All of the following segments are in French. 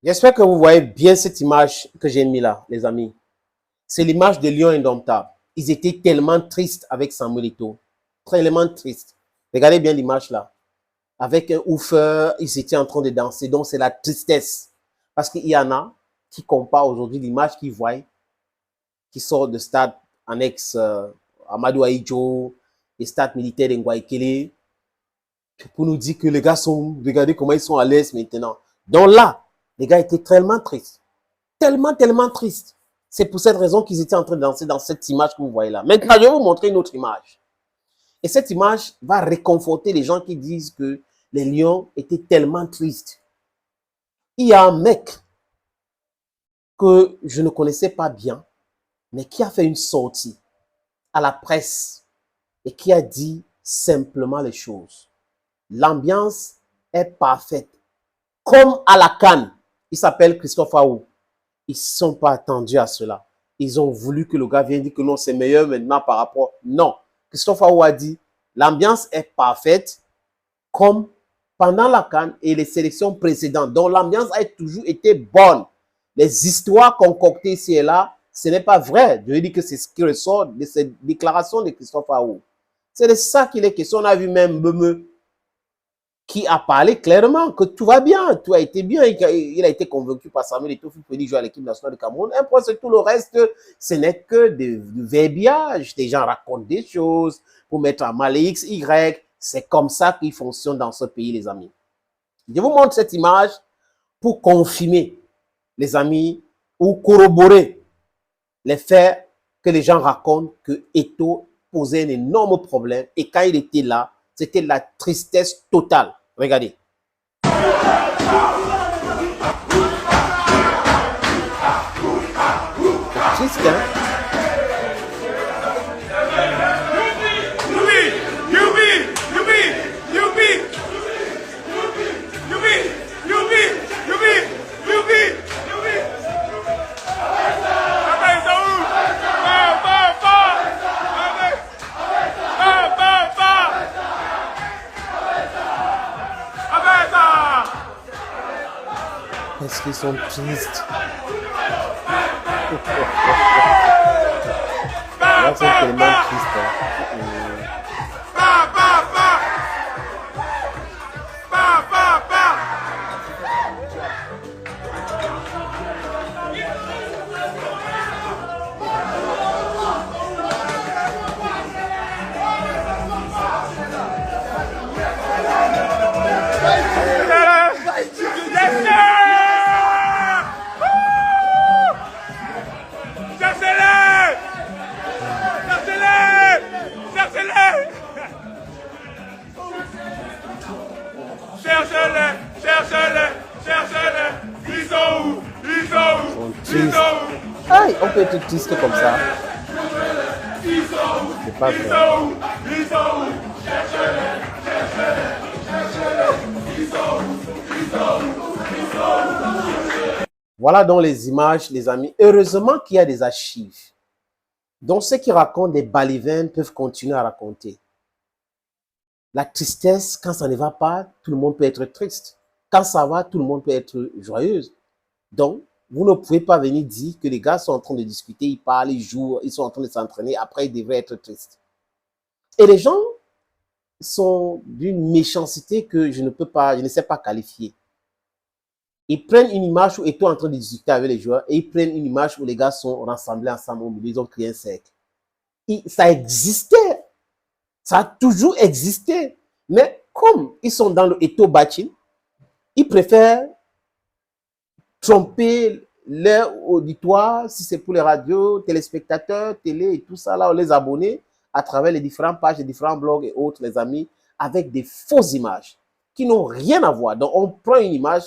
J'espère que vous voyez bien cette image que j'ai mis là, les amis. C'est l'image de Lion Indomptable. Ils étaient tellement tristes avec Samuel Eto'o. Tellement tristes. Regardez bien l'image là. Avec un oufeur, ils étaient en train de danser. Donc, c'est la tristesse. Parce qu'il y en a qui comparent aujourd'hui l'image qu'ils voient, qui sort de stade annexe Amadou Ahidjo, les stades militaires d'Ngoaikele, pour nous dire que les gars sont, regardez comment ils sont à l'aise maintenant. Donc là, les gars étaient tellement tristes. Tellement tristes. C'est pour cette raison qu'ils étaient en train de danser dans cette image que vous voyez là. Maintenant, je vais vous montrer une autre image. Et cette image va réconforter les gens qui disent que les lions étaient tellement tristes. Il y a un mec que je ne connaissais pas bien, mais qui a fait une sortie à la presse et qui a dit simplement les choses. L'ambiance est parfaite. Comme à la CAN, il s'appelle Christophe Aou. Ils ne sont pas attendus à cela. Ils ont voulu que le gars vienne dire que non, c'est meilleur maintenant par rapport. Non. Christophe Aou a dit, l'ambiance est parfaite comme pendant la CAN et les sélections précédentes. Donc l'ambiance a toujours été bonne. Les histoires concoctées ici et là, ce n'est pas vrai. Je dis que c'est ce qui ressort de cette déclaration de Christophe Aou. C'est de ça qu'il est question. On a vu même Beme qui a parlé clairement que tout va bien, tout a été bien. Il a été convaincu par Samuel Eto'o pour jouer à l'équipe nationale de Cameroun. Un point, c'est tout le reste, ce n'est que du verbiage. Les gens racontent des choses pour mettre en mal X, Y. C'est comme ça qu'il fonctionne dans ce pays, les amis. Je vous montre cette image pour confirmer, les amis, ou corroborer les faits que les gens racontent que Eto'o posait un énorme problème et quand il était là, c'était la tristesse totale. Regardez. Triste, hein? Est-ce qu'ils sont tristes? Là, c'est tellement triste. Aïe, on peut être triste comme ça. C'est pas vrai. Voilà donc les images, les amis. Heureusement qu'il y a des archives. Donc ceux qui racontent des balivernes peuvent continuer à raconter. La tristesse, quand ça ne va pas, tout le monde peut être triste. Quand ça va, tout le monde peut être joyeuse. Donc, vous ne pouvez pas venir dire que les gars sont en train de discuter, ils parlent, ils jouent, ils sont en train de s'entraîner, après ils devraient être tristes. Et les gens sont d'une méchanceté que je ne sais pas qualifier. Ils prennent une image où Eto'o est en train de discuter avec les joueurs et ils prennent une image où les gars sont rassemblés ensemble au milieu, ils ont créé un cercle. Ça existait. Ça a toujours existé. Mais comme ils sont dans le Eto'o bashing, ils préfèrent tromper leur auditoire, si c'est pour les radios, téléspectateurs, télé et tout ça, là, les abonnés, à travers les différentes pages, les différents blogs et autres, les amis, avec des fausses images qui n'ont rien à voir. Donc, on prend une image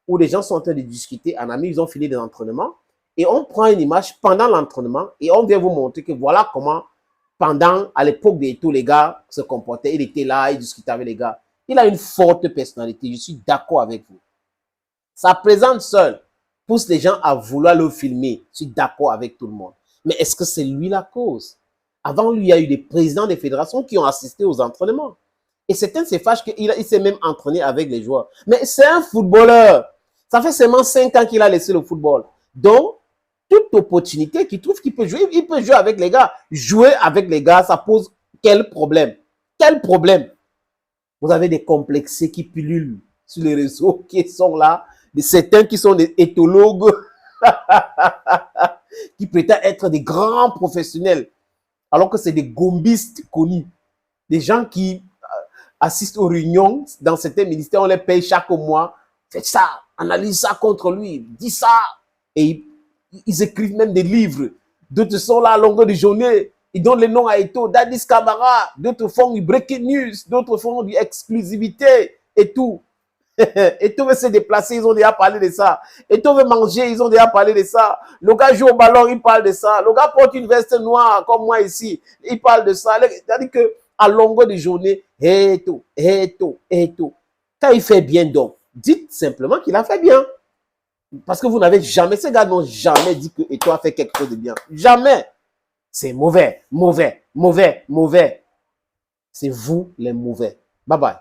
où les gens sont en train de discuter, en amis, ils ont fini des entraînements, et on prend une image pendant l'entraînement, et on vient vous montrer que voilà comment, à l'époque de tous les gars se comportaient. Il était là, il discutait avec les gars. Il a une forte personnalité, je suis d'accord avec vous. Sa présence seule pousse les gens à vouloir le filmer. Je suis d'accord avec tout le monde. Mais est-ce que c'est lui la cause? Avant lui, il y a eu des présidents des fédérations qui ont assisté aux entraînements. Et certains se fâchent qu'il s'est même entraîné avec les joueurs. Mais c'est un footballeur. Ça fait seulement 5 ans qu'il a laissé le football. Donc, toute opportunité qu'il trouve qu'il peut jouer, il peut jouer avec les gars. Jouer avec les gars, ça pose quel problème? Quel problème? Vous avez des complexés qui pullulent sur les réseaux, qui sont là, certains qui sont des éthologues, qui prétendent être des grands professionnels, alors que c'est des gombistes connus, des gens qui assistent aux réunions dans certains ministères, on les paye chaque mois, faites ça, analyse ça contre lui, dis ça, et ils écrivent même des livres. D'autres sont là à longueur de journée, ils donnent les noms à Eto'o, Dadis Camara, d'autres font du breaking news, d'autres font du exclusivité et tout. Eto'o veut se déplacer, ils ont déjà parlé de ça. Eto'o veut manger, ils ont déjà parlé de ça. Le gars joue au ballon, il parle de ça. Le gars porte une veste noire comme moi ici, il parle de ça. C'est-à-dire qu'à longueur de journée, Eto'o. Quand il fait bien donc, dites simplement qu'il a fait bien. Parce que vous n'avez jamais, ces gars n'ont jamais dit que Eto'o a fait quelque chose de bien. Jamais. C'est mauvais. C'est vous les mauvais. Bye bye.